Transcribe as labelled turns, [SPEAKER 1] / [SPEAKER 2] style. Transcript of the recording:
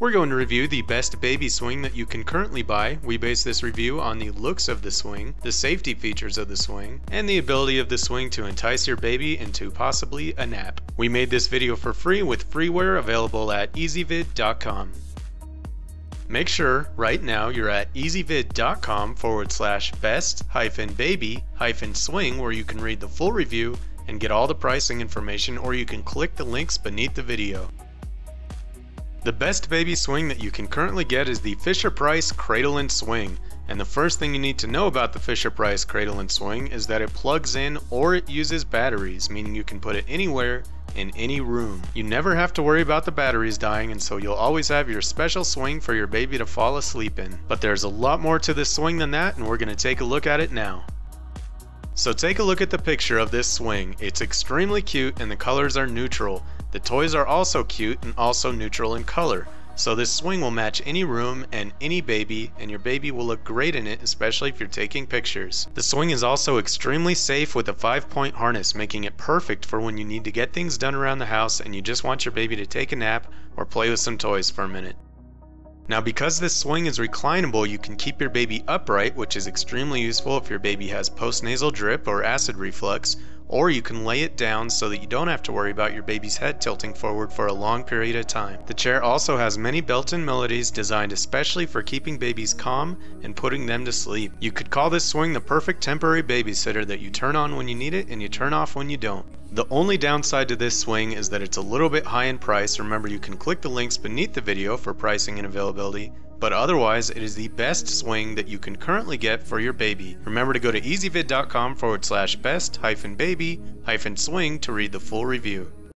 [SPEAKER 1] We're going to review the best baby swing that you can currently buy. We base this review on the looks of the swing, the safety features of the swing, and the ability of the swing to entice your baby into possibly a nap. We made this video for free with freeware available at ezvid.com. Make sure right now you're at ezvid.com/best-baby-swing where you can read the full review and get all the pricing information, or you can click the links beneath the video. The best baby swing that you can currently get is the Fisher-Price Cradle and Swing. And the first thing you need to know about the Fisher-Price Cradle and Swing is that it plugs in or it uses batteries, meaning you can put it anywhere in any room. You never have to worry about the batteries dying, and so you'll always have your special swing for your baby to fall asleep in. But there's a lot more to this swing than that, and we're going to take a look at it now. So take a look at the picture of this swing. It's extremely cute and the colors are neutral. The toys are also cute and also neutral in color. So this swing will match any room and any baby, and your baby will look great in it, especially if you're taking pictures. The swing is also extremely safe with a 5-point harness, making it perfect for when you need to get things done around the house and you just want your baby to take a nap or play with some toys for a minute. Now, because this swing is reclinable, you can keep your baby upright, which is extremely useful if your baby has postnasal drip or acid reflux, or you can lay it down so that you don't have to worry about your baby's head tilting forward for a long period of time. The chair also has many built-in melodies designed especially for keeping babies calm and putting them to sleep. You could call this swing the perfect temporary babysitter that you turn on when you need it and you turn off when you don't. The only downside to this swing is that it's a little bit high in price. Remember, you can click the links beneath the video for pricing and availability, but otherwise it is the best swing that you can currently get for your baby. Remember to go to ezvid.com/best-baby-swing to read the full review.